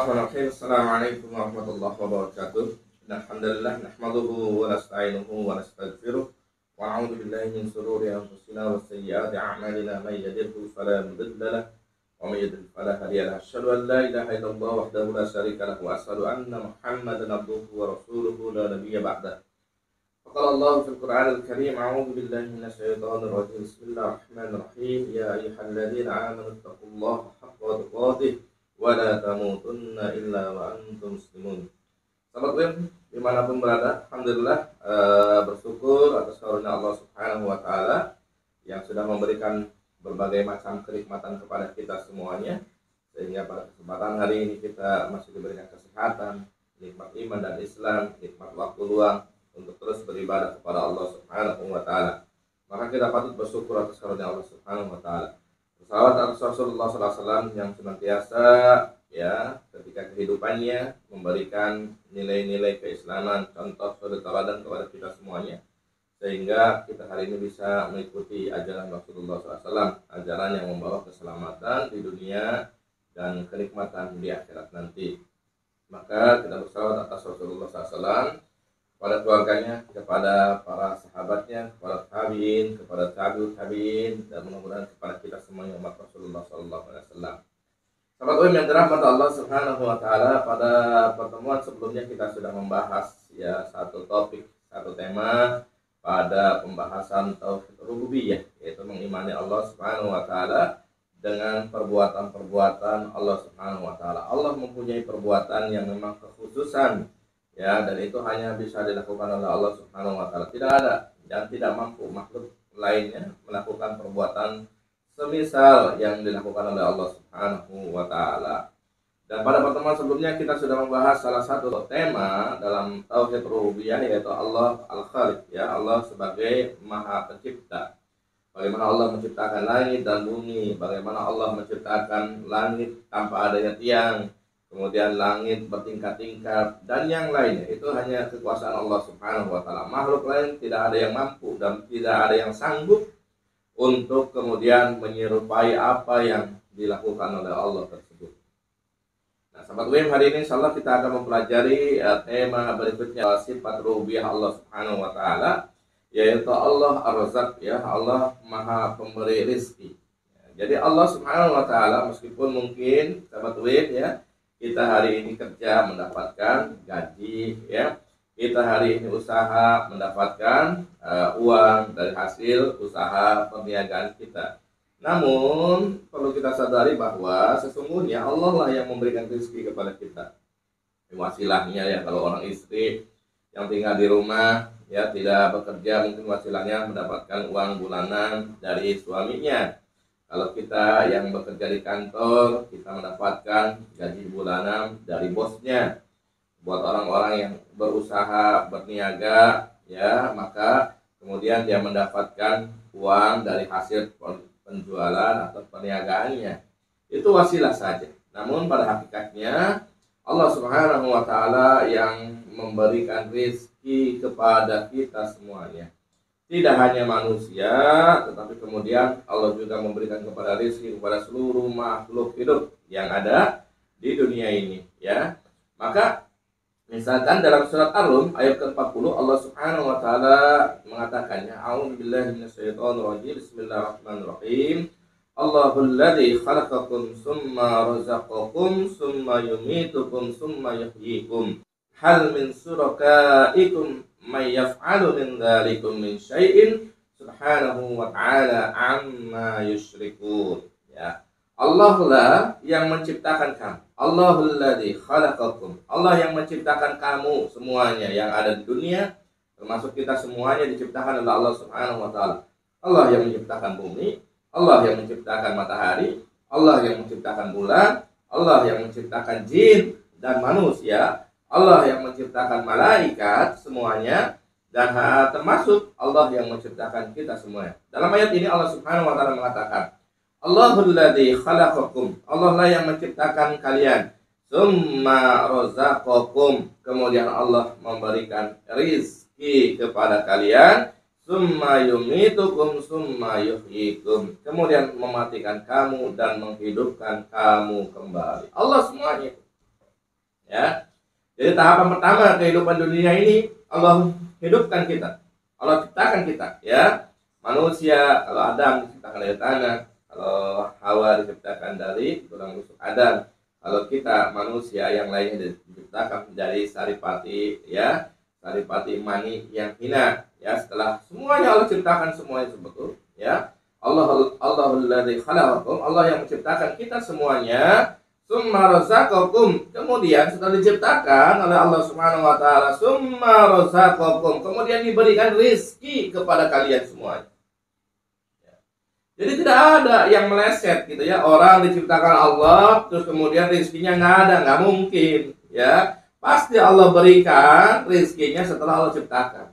Bismillahirrahmanirrahim. Assalamualaikum warahmatullahi wabarakatuh. Alhamdulillah nahmaduhu wa nasta'inuhu wa nastaghfiruh wa na'udzu billahi min shururi anfusina wa sayyiati a'malina may yahdihillahu fala mudilla lahu wa may yudlil fala hadiya lahu. Asyhadu an la ilaha illallah wahdahu la syarika lahu wa asyhadu anna Muhammadan abduhu wa rasuluhu la nabiyya ba'dahu. Qala Allah fil Qur'anil Karim, a'udzu billahi minasyaitonir rajim. Bismillahirrahmanirrahim. Ya ayyuhalladzina amanu taqullaha haqqa tuqatih wa la tamutunna illa wa antum muslimun. Sahabat Wim, dimanapun berada, alhamdulillah bersyukur atas karunia Allah Subhanahu wa Ta'ala yang sudah memberikan berbagai macam kenikmatan kepada kita semuanya, sehingga pada kesempatan hari ini kita masih diberikan kesehatan, nikmat iman dan Islam, nikmat waktu luang untuk terus beribadah kepada Allah Subhanahu wa Ta'ala. Maka kita patut bersyukur atas karunia Allah Subhanahu wa Ta'ala. Salawat atas Rasulullah SAW yang senantiasa ya ketika kehidupannya memberikan nilai-nilai keislaman, contoh suri teladan kepada kita semuanya, sehingga kita hari ini bisa mengikuti ajaran Rasulullah SAW, ajaran yang membawa keselamatan di dunia dan kenikmatan di akhirat nanti. Maka kita bersalawat atas Rasulullah SAW, kepada keluarganya, kepada para sahabatnya, kepada tabi'in, kepada tabi'in, dan mudah-mudahan kepada kita semuanya umat Rasulullah SAW. Sahabat UIM yang dirahmati Allah Subhanahu wa Ta'ala, pada pertemuan sebelumnya kita sudah membahas ya satu topik, satu tema pada pembahasan tauhid rububiyah, yaitu mengimani Allah Subhanahu wa Ta'ala dengan perbuatan-perbuatan Allah Subhanahu wa Ta'ala. Allah mempunyai perbuatan yang memang kekhususan ya, dan itu hanya bisa dilakukan oleh Allah Subhanahu wa Ta'ala. Tidak ada dan tidak mampu makhluk lainnya melakukan perbuatan semisal yang dilakukan oleh Allah Subhanahu wa Ta'ala. Dan pada pertemuan sebelumnya kita sudah membahas salah satu tema dalam tauhid rububiyah, yaitu Allah Al-Khaliq, ya, Allah sebagai Maha Pencipta. Bagaimana Allah menciptakan langit dan bumi, bagaimana Allah menciptakan langit tanpa adanya tiang, kemudian langit bertingkat-tingkat dan yang lainnya. Itu hanya kekuasaan Allah Subhanahu wa Ta'ala. Makhluk lain tidak ada yang mampu dan tidak ada yang sanggup untuk kemudian menyerupai apa yang dilakukan oleh Allah tersebut. Nah, sahabat WIM, hari ini insyaallah kita akan mempelajari tema berikutnya, sifat rububiyah Allah Subhanahu wa Ta'ala, yaitu Allah Ar-Razzaq, ya, Allah Maha Pemberi rizki. Jadi Allah Subhanahu wa Ta'ala, meskipun mungkin sahabat WIM ya, kita hari ini kerja mendapatkan gaji, ya, kita hari ini usaha mendapatkan uang dari hasil usaha perniagaan kita. Namun perlu kita sadari bahwa sesungguhnya Allah lah yang memberikan rezeki kepada kita. Wasilahnya ya, kalau orang istri yang tinggal di rumah ya tidak bekerja, mungkin wasilahnya mendapatkan uang bulanan dari suaminya. Kalau kita yang bekerja di kantor, kita mendapatkan gaji bulanan dari bosnya. Buat orang-orang yang berusaha berniaga, ya, maka kemudian dia mendapatkan uang dari hasil penjualan atau perniagaannya. Itu wasilah saja. Namun pada hakikatnya Allah Subhanahu wa Ta'ala yang memberikan rezeki kepada kita semuanya. Tidak hanya manusia, tetapi kemudian Allah juga memberikan kepada rezeki kepada seluruh makhluk hidup yang ada di dunia ini, ya. Maka misalkan dalam surat Ar-Rum ayat ke-40 Allah Subhanahu wa Ta'ala mengatakannya, a'udzubillahi minasyaitonir rajim, bismillahirrahmanirrahim. Allahul ladzi khalaqakum tsumma razaqakum tsumma yumitukum tsumma yuhyikum. Hal min syurakaikum may yaf'alu min dzalikum min syai'in subhanahu wa ta'ala amma yusyrikun. Ya. Allah lah yang menciptakan kamu. Allahul ladzi khalaqakum. Allah yang menciptakan kamu semuanya yang ada di dunia, termasuk kita semuanya diciptakan oleh Allah Subhanahu wa Ta'ala. Allah yang menciptakan bumi, Allah yang menciptakan matahari, Allah yang menciptakan bulan, Allah yang menciptakan jin dan manusia, Allah yang menciptakan malaikat semuanya, dan termasuk Allah yang menciptakan kita semuanya. Dalam ayat ini Allah Subhanahu wa Ta'ala mengatakan, Allahul ladzi khalaqakum. Allah lah yang menciptakan kalian. Tsumma razaqakum. Kemudian Allah memberikan rizki kepada kalian. Tsumma yumitukum tsumma yuhyikum. Kemudian mematikan kamu dan menghidupkan kamu kembali. Allah semuanya. Ya. Jadi tahapan pertama kehidupan dunia ini Allah hidupkan kita. Allah ciptakan kita, ya. Manusia, kalau Adam diciptakan dari tanah, kalau Hawa diciptakan dari tulang rusuk Adam. Kalau kita manusia yang lainnya diciptakan dari saripati, ya, saripati mani yang hina, ya. Setelah semuanya Allah ciptakan semuanya betul, ya. Allahul ladzi khalaqakum, Allah yang menciptakan kita semuanya. Summa razaqakum, kemudian setelah diciptakan oleh Allah Subhanahu wa taala, summa razaqakum, kemudian diberikan rizki kepada kalian semuanya. Jadi tidak ada yang meleset gitu ya, orang diciptakan Allah terus kemudian rizkinya nggak mungkin, ya. Pasti Allah berikan rizkinya setelah Allah ciptakan.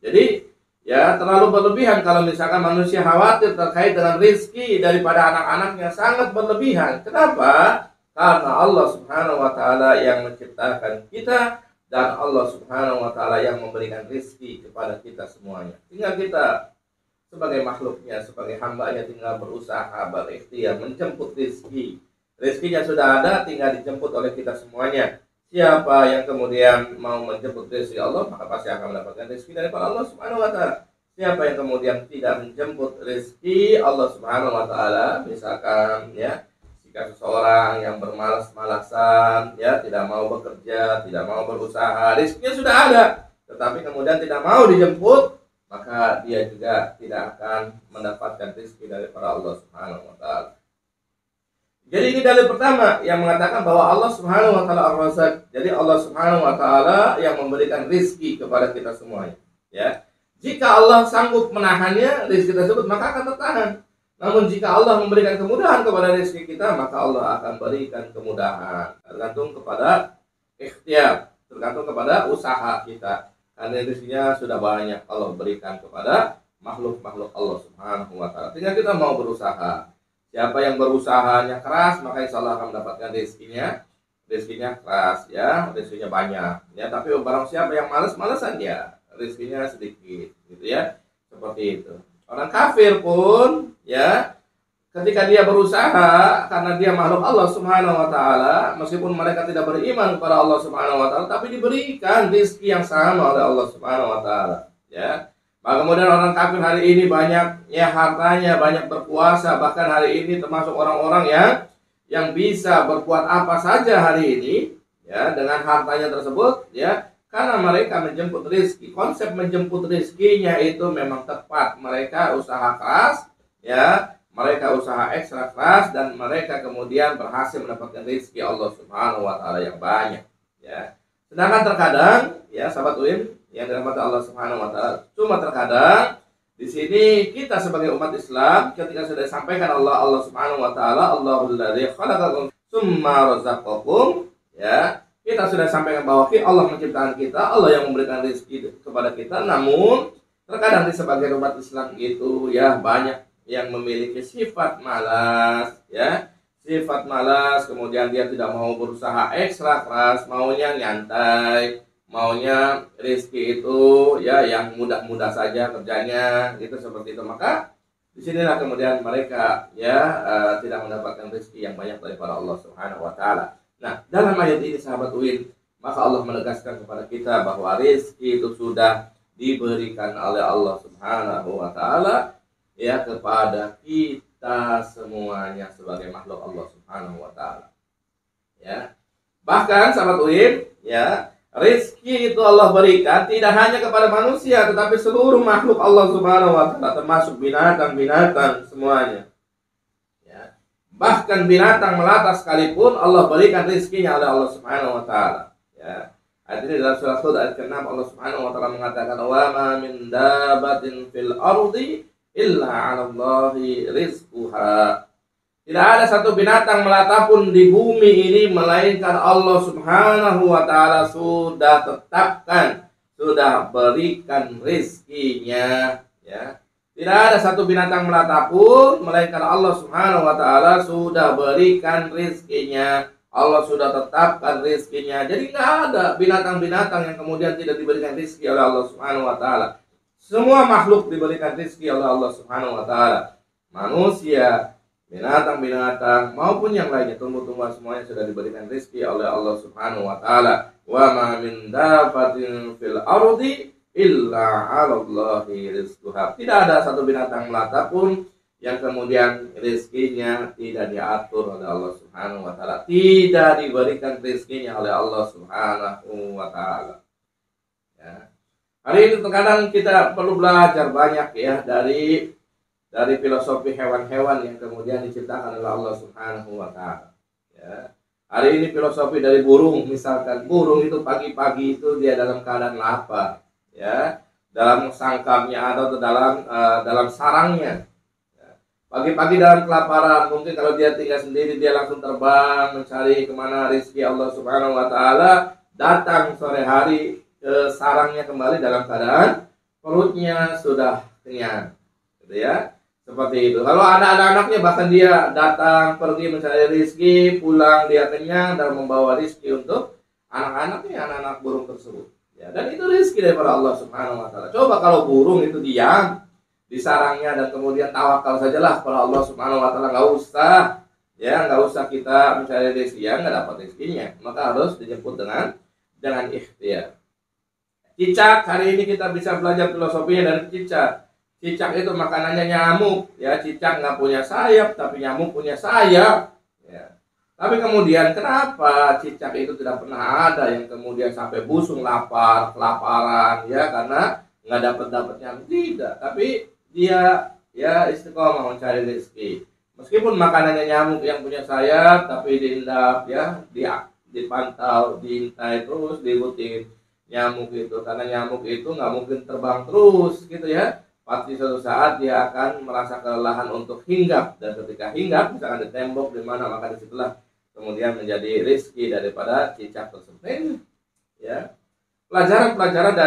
Jadi ya terlalu berlebihan kalau misalkan manusia khawatir terkait dengan rizki daripada anak-anaknya, sangat berlebihan. Kenapa? Karena Allah Subhanahu wa taala yang menciptakan kita dan Allah Subhanahu wa taala yang memberikan rizki kepada kita semuanya. Tinggal kita sebagai makhluknya, sebagai hambanya tinggal berusaha, berikhtiar menjemput rizki. Rizkinya sudah ada, tinggal dijemput oleh kita semuanya. Siapa yang kemudian mau menjemput rizki Allah, maka pasti akan mendapatkan rizki daripada Allah Subhanahu wa taala. Siapa yang kemudian tidak menjemput rizki Allah Subhanahu wa taala, misalkan ya, jika seseorang yang bermalas-malasan, ya, tidak mau bekerja, tidak mau berusaha, rizkinya sudah ada, tetapi kemudian tidak mau dijemput, maka dia juga tidak akan mendapatkan rizki daripada Allah Subhanahu wa taala. Jadi ini dalil pertama yang mengatakan bahwa Allah Subhanahu wa taala Ar-Razzaq. Jadi Allah Subhanahu wa taala yang memberikan rizki kepada kita semuanya, ya. Jika Allah sanggup menahannya, rizki tersebut, maka akan tertahan. Namun jika Allah memberikan kemudahan kepada rezeki kita, maka Allah akan berikan kemudahan. Tergantung kepada ikhtiar, tergantung kepada usaha kita. Karena rezekinya sudah banyak Allah berikan kepada makhluk-makhluk Allah Subhanahu wa taala. Tinggal kita mau berusaha. Siapa yang berusahanya keras, maka insya Allah akan mendapatkan rezekinya. Rezekinya keras, ya, rezekinya banyak. Ya, tapi barang siapa yang malas-malasan, ya, rezekinya sedikit, gitu ya. Seperti itu. Orang kafir pun, ya, ketika dia berusaha karena dia makhluk Allah Subhanahu wa taala, meskipun mereka tidak beriman kepada Allah Subhanahu wa taala, tapi diberikan rezeki yang sama oleh Allah Subhanahu wa taala, ya. Maka kemudian orang kafir hari ini banyak ya hartanya, banyak berkuasa, bahkan hari ini termasuk orang-orang yang bisa berbuat apa saja hari ini, ya, dengan hartanya tersebut, ya. Karena mereka menjemput rezeki. Konsep menjemput rezekinya itu memang tepat. Mereka usaha keras, ya, mereka usaha ekstra keras, dan mereka kemudian berhasil mendapatkan rezeki Allah Subhanahu wa taala yang banyak, ya. Sedangkan terkadang, ya, sahabat UIN yang dirahmati Allah Subhanahu wa taala, cuma terkadang di sini kita sebagai umat Islam ketika sudah disampaikan Allah Subhanahu wa taala, Allahul ladzi khalaqakum tsumma razaqakum, ya. Kita sudah sampaikan bahwa Allah menciptakan kita, Allah yang memberikan rezeki kepada kita. Namun terkadang di sebagian umat Islam itu, ya, banyak yang memiliki sifat malas, ya, sifat malas. Kemudian dia tidak mau berusaha ekstra keras, maunya nyantai, maunya rezeki itu, ya, yang mudah-mudah saja kerjanya, gitu, seperti itu. Maka disinilah kemudian mereka, ya, tidak mendapatkan rezeki yang banyak daripada Allah Subhanahu wa taala. Nah, dalam ayat ini sahabat UIN, maka Allah menegaskan kepada kita bahwa rezeki itu sudah diberikan oleh Allah Subhanahu wa taala, ya, kepada kita semuanya sebagai makhluk Allah Subhanahu wa taala. Ya. Bahkan sahabat UIN, ya, rezeki itu Allah berikan tidak hanya kepada manusia, tetapi seluruh makhluk Allah Subhanahu wa taala, termasuk binatang-binatang semuanya. Bahkan binatang melata sekalipun Allah berikan rezekinya oleh Allah Subhanahu wa taala, ya. Ayat ini dalam surah Hud ayat ke-6 Allah Subhanahu wa taala mengatakan, "Wa ma min dabatin fil ardi illa 'ala Allahi rizquha." Tidak ada satu binatang melata pun di bumi ini melainkan Allah Subhanahu wa taala sudah tetapkan, sudah berikan rezekinya, ya. Tidak ada satu binatang melata pun melainkan Allah Subhanahu wa taala sudah berikan rezekinya. Allah sudah tetapkan rezekinya. Jadi tidak ada binatang-binatang yang kemudian tidak diberikan rezeki oleh Allah Subhanahu wa taala. Semua makhluk diberikan rezeki oleh Allah Subhanahu wa taala. Manusia, binatang-binatang maupun yang lainnya, tumbuh-tumbuhan, semuanya sudah diberikan rezeki oleh Allah Subhanahu wa taala. Wa ma min dabatin fil ardi illa 'alallahi rizquha. Tidak ada satu binatang melata pun yang kemudian rezekinya tidak diatur oleh Allah Subhanahu wa taala, tidak diberikan rezekinya oleh Allah Subhanahu wa taala. Ya. Hari ini terkadang kita perlu belajar banyak ya dari filosofi hewan-hewan yang kemudian diciptakan oleh Allah Subhanahu wa taala. Ya. Hari ini filosofi dari burung, misalkan burung itu pagi-pagi itu dia dalam keadaan lapar, ya, dalam sangkarnya atau dalam sarangnya. Ya. Pagi-pagi dalam kelaparan, mungkin kalau dia tinggal sendiri dia langsung terbang mencari kemana rezeki Allah Subhanahu wa taala. Datang sore hari ke sarangnya kembali dalam keadaan perutnya sudah kenyang, gitu ya. Seperti itu. Kalau ada anak-anaknya, bahkan dia datang pergi mencari rezeki, pulang dia kenyang dan membawa rezeki untuk anak-anaknya, anak-anak burung tersebut. Ya, dan itu rezeki daripada Allah Subhanahu wa taala. Coba kalau burung itu diam di sarangnya dan kemudian tawakal sajalah kepada Allah Subhanahu wa taala, nggak usah kita mencari rezeki, ya nggak dapat rezekinya, maka harus dijemput dengan ikhtiar. Cicak, hari ini kita bisa belajar filosofinya dari cicak. Cicak itu makanannya nyamuk, ya. Cicak nggak punya sayap, tapi nyamuk punya sayap, ya. Tapi kemudian kenapa cicak itu tidak pernah ada yang kemudian sampai busung kelaparan, ya, karena nggak dapat nyamuk, tidak. Tapi dia ya istiqomah mencari rezeki. Meskipun makanannya nyamuk yang punya sayap, tapi diindap, ya, dipantau, diintai terus, diikutin nyamuk itu, karena nyamuk itu nggak mungkin terbang terus, gitu ya. Pasti suatu saat dia akan merasa kelelahan untuk hinggap, dan ketika hinggap misalkan di tembok di mana, maka disitulah kemudian menjadi rezeki daripada cicak tersebut. Ya, pelajaran-pelajaran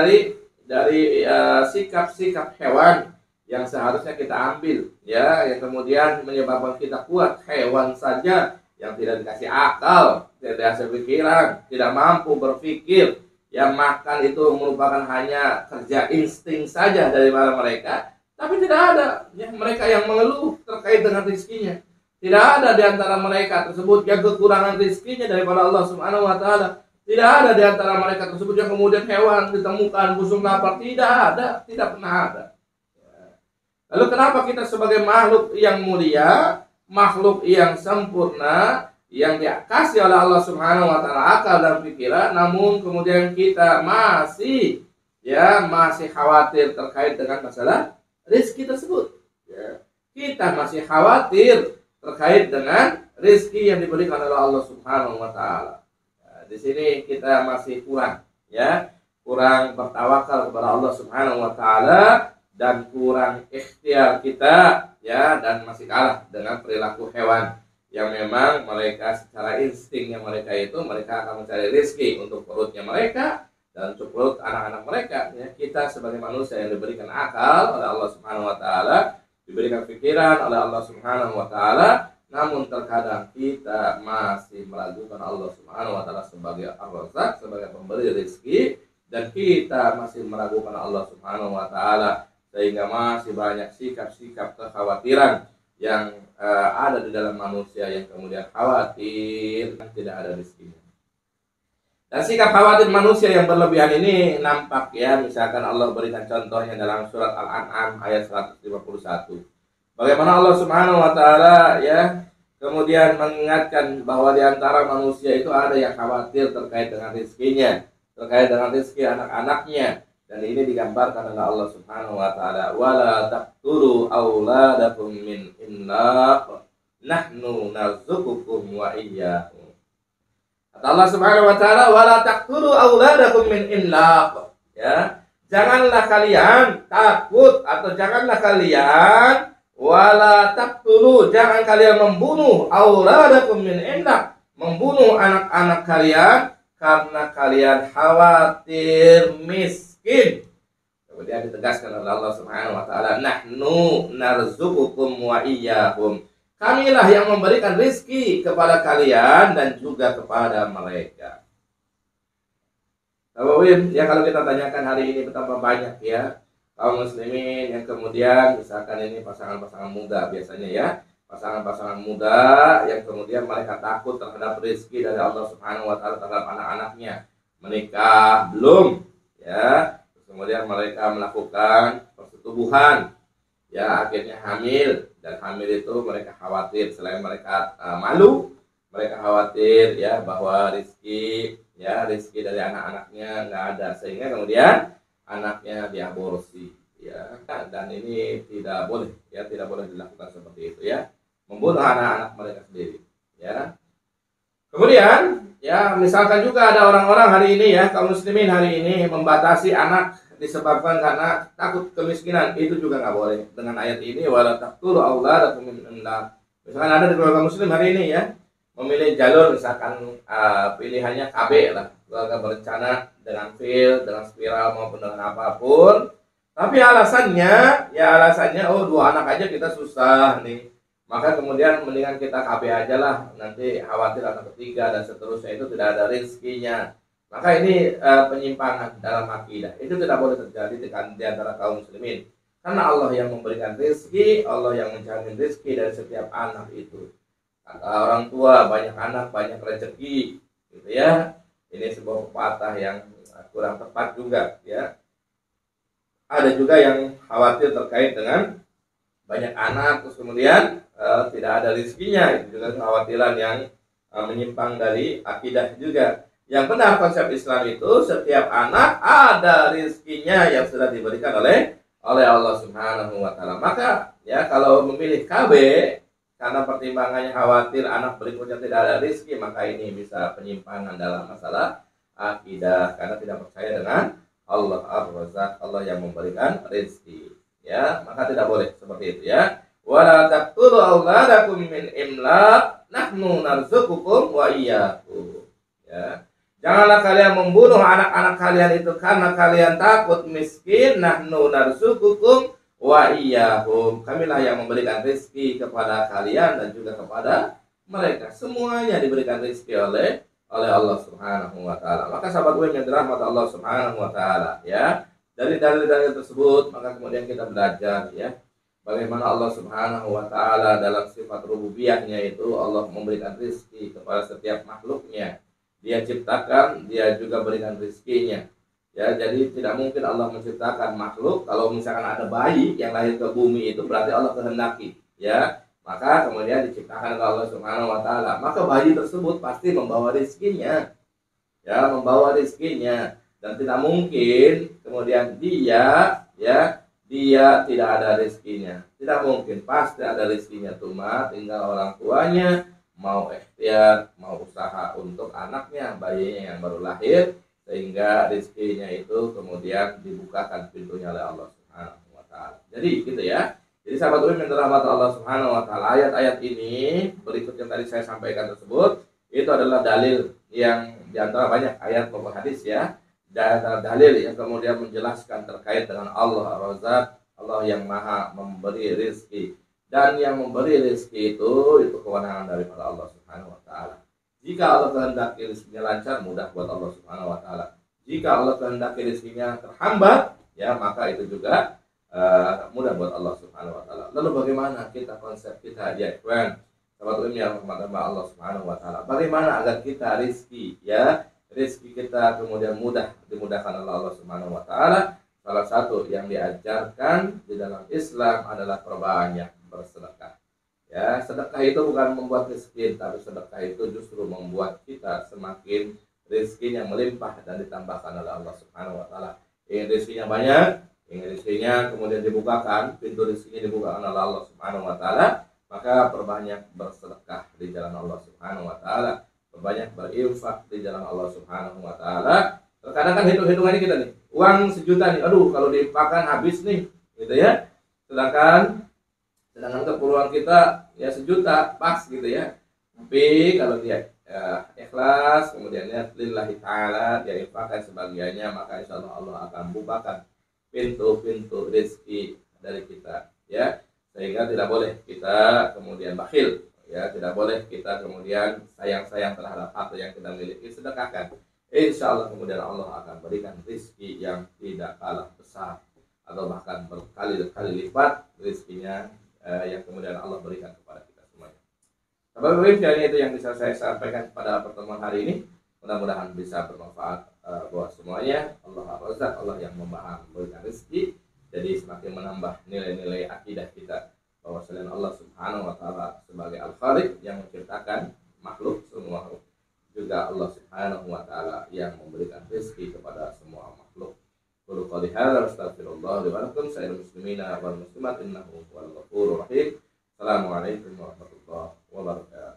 dari sikap-sikap hewan yang seharusnya kita ambil, ya, yang kemudian menyebabkan kita kuat. Hewan saja yang tidak dikasih akal, tidak dikasih pikiran, tidak mampu berpikir, yang makan itu merupakan hanya kerja insting saja dari mereka, tapi tidak ada ya, mereka yang mengeluh terkait dengan rezekinya. Tidak ada di antara mereka tersebut yang kekurangan rezekinya daripada Allah Subhanahu wa taala. Tidak ada di antara mereka tersebut yang kemudian hewan ditemukan busung lapar, tidak ada, tidak pernah ada. Lalu kenapa kita sebagai makhluk yang mulia, makhluk yang sempurna, yang dikasih oleh Allah Subhanahu wa taala akal dan pikiran, namun kemudian kita masih khawatir terkait dengan masalah rezeki tersebut, ya. Kita masih khawatir terkait dengan rezeki yang diberikan oleh Allah Subhanahu wa taala. Nah, di sini kita masih kurang bertawakal kepada Allah Subhanahu wa taala, dan kurang ikhtiar kita, ya, dan masih kalah dengan perilaku hewan yang memang mereka secara instingnya mereka akan mencari rezeki untuk perutnya mereka dan untuk perut anak-anak mereka, ya. Kita sebagai manusia yang diberikan akal oleh Allah Subhanahu wa taala, diberikan pikiran oleh Allah Subhanahu wa taala, namun terkadang kita masih meragukan Allah Subhanahu wa taala sebagai Ar-Razzaq, sebagai pemberi rezeki, dan kita masih meragukan Allah Subhanahu wa taala, sehingga masih banyak sikap-sikap kekhawatiran yang ada di dalam manusia yang kemudian khawatir tidak ada rezekinya. Dan sikap khawatir manusia yang berlebihan ini nampak, ya, misalkan Allah berikan contohnya dalam surat Al-An'am ayat 151. Bagaimana Allah Subhanahu wa taala, ya, kemudian mengingatkan bahwa di antara manusia itu ada yang khawatir terkait dengan rezekinya, terkait dengan rezeki anak-anaknya. Dan ini digambarkan oleh Allah Subhanahu wa taala, wala taqtulu auladakum min imlaq nahnu narzuqukum wa iyyahum. Kata Allah Subhanahu wa taala, wala taqtulu auladakum min imlaq, ya. Janganlah kalian takut, atau janganlah kalian, wala taqtulu, jangan kalian membunuh, auladakum min imlaq, membunuh anak-anak kalian karena kalian khawatir miskin. Kemudian ditegaskan oleh Allah Subhanahu wa taala, nahnu narzuqukum wa iyyahum. Kamilah yang memberikan rezeki kepada kalian dan juga kepada mereka. Tahu, ya, kalau kita tanyakan hari ini betapa banyak, ya, kaum muslimin yang kemudian misalkan ini pasangan-pasangan muda biasanya, ya, pasangan-pasangan muda yang kemudian mereka takut terhadap rezeki dari Allah Subhanahu wa taala terhadap anak-anaknya. Menikah belum, ya. Terus kemudian mereka melakukan persetubuhan, ya, akhirnya hamil, dan hamil itu mereka khawatir, selain mereka malu, mereka khawatir, ya, bahwa rezeki dari anak-anaknya nggak ada, sehingga kemudian anaknya diaborsi, ya. Dan ini tidak boleh, ya, tidak boleh dilakukan seperti itu, ya, membunuh anak-anak mereka sendiri, ya. Kemudian, ya, misalkan juga ada orang-orang hari ini, ya, kaum muslimin hari ini membatasi anak disebabkan karena takut kemiskinan, itu juga nggak boleh. Dengan ayat ini, wala taqtulu auladakum min imlaq. Misalkan ada di keluarga muslim hari ini, ya, memilih jalur, misalkan pilihannya KB lah, keluarga berencana dengan fil, dengan spiral maupun dengan apapun. Tapi alasannya, oh, 2 anak aja kita susah nih. Maka kemudian mendingan kita KB aja lah, nanti khawatir anak ketiga dan seterusnya, itu tidak ada rezekinya. Maka ini penyimpangan dalam akidah. Itu tidak boleh terjadi di antara kaum muslimin. Karena Allah yang memberikan rezeki, Allah yang menjamin rezeki dari setiap anak itu. Kata orang tua, banyak anak banyak rezeki, gitu, ya. Ini sebuah pepatah yang kurang tepat juga, ya. Ada juga yang khawatir terkait dengan banyak anak terus kemudian tidak ada rezekinya. Itu juga kekhawatiran yang menyimpang dari akidah juga. Yang benar konsep Islam itu setiap anak ada rezekinya yang sudah diberikan oleh Allah Subhanahu wa taala. Maka, ya, kalau memilih KB karena pertimbangannya khawatir anak berikutnya tidak ada rezeki, maka ini bisa penyimpangan dalam masalah akidah karena tidak percaya dengan Allah Ar-Razzaq, Allah yang memberikan rezeki, ya. Maka tidak boleh seperti itu, ya. Wala taqtulu auladakum min imlaq nahnu narzuqukum wa iyyakum, ya. Janganlah kalian membunuh anak-anak kalian itu karena kalian takut miskin. Nahnu narzuqukum wa iyyahum. Kamilah yang memberikan rezeki kepada kalian dan juga kepada mereka. Semuanya diberikan rezeki oleh Allah Subhanahu wa taala. Maka sahabat yang dirahmati Allah Subhanahu wa taala, ya. Dari dalil-dalil tersebut maka kemudian kita belajar, ya, bagaimana Allah Subhanahu wa taala dalam sifat rububiyahnya itu Allah memberikan rezeki kepada setiap makhluknya. Dia ciptakan, dia juga berikan rezekinya. Ya, jadi tidak mungkin Allah menciptakan makhluk kalau misalkan ada bayi yang lahir ke bumi, itu berarti Allah kehendaki, ya. Maka kemudian diciptakan oleh Allah Subhanahu wa taala. Maka bayi tersebut pasti membawa rezekinya. Ya, membawa rezekinya, dan tidak mungkin kemudian dia tidak ada rezekinya. Tidak mungkin, pasti ada rezekinya. Cuma tinggal orang tuanya mau ikhtiar, mau usaha untuk anaknya, bayinya yang baru lahir, sehingga rezekinya itu kemudian dibukakan pintunya oleh Allah Subhanahu wa taala. Jadi gitu, ya. Jadi sahabat ulama yang dirahmati Allah Subhanahu wa taala, ayat-ayat ini berikut yang tadi saya sampaikan tersebut itu adalah dalil yang diantara banyak ayat maupun hadis, ya. Dan dalil yang kemudian menjelaskan terkait dengan Allah Ar-Razzaq, Allah yang Maha memberi rezeki. Dan yang memberi rezeki itu kewenangan daripada Allah Subhanahu wa taala. Jika Allah kehendaki rezekinya lancar, mudah buat Allah Subhanahu wa taala. Jika Allah kehendaki rezekinya terhambat, ya, maka itu juga mudah buat Allah Subhanahu wa taala. Lalu bagaimana konsep kita, ya, ikhwan, sahabat ilmu yang rahmat Allah Subhanahu wa taala? Bagaimana agar kita rezeki kita kemudian dimudahkan oleh Allah Subhanahu wa taala? Salah satu yang diajarkan di dalam Islam adalah perbanyak bersedekah. Ya, sedekah itu bukan membuat miskin, tapi sedekah itu justru membuat kita semakin rezekinya melimpah dan ditambahkan oleh Allah Subhanahu wa taala. Ingin rezekinya banyak, ingin rezekinya kemudian dibukakan, pintu rezekinya dibukakan oleh Allah Subhanahu wa taala, maka perbanyak bersedekah di jalan Allah Subhanahu wa taala, perbanyak berinfak di jalan Allah Subhanahu wa taala. Terkadang kan hitung-hitungannya kita nih, uang 1 juta nih, aduh kalau diinfakkan habis nih, gitu, ya. Sedangkan keperluan kita ya 1 juta pas, gitu, ya. Tapi kalau dia ikhlas, kemudian niat lillahi ta'ala, dia infakkan sebagiannya, maka insya Allah Allah akan bukakan pintu-pintu rezeki dari kita, ya. Sehingga tidak boleh kita kemudian bakhil, ya, tidak boleh kita kemudian sayang-sayang terhadap harta yang kita miliki, sedekahkan. Insya Allah kemudian Allah akan berikan rezeki yang tidak kalah besar atau bahkan berkali-kali lipat rezekinya yang kemudian Allah berikan kepada kita Bapak-Ibu, itu yang bisa saya sampaikan pada pertemuan hari ini. Mudah-mudahan bisa bermanfaat buat semuanya. Allah Ar-Razzaq, Allah yang memberikan rezeki. Jadi semakin menambah nilai-nilai akidah kita bahwa selain Allah Subhanahu wa taala sebagai Al-Khaliq yang menciptakan makhluk semua, juga Allah Subhanahu wa taala yang memberikan rezeki kepada semua makhluk. Qul qouli hadza astaghfirullah li wa lakum sa'iril muslimina wal muslimat innahu huwal ghafurur rahim. Assalamualaikum warahmatullahi wabarakatuh.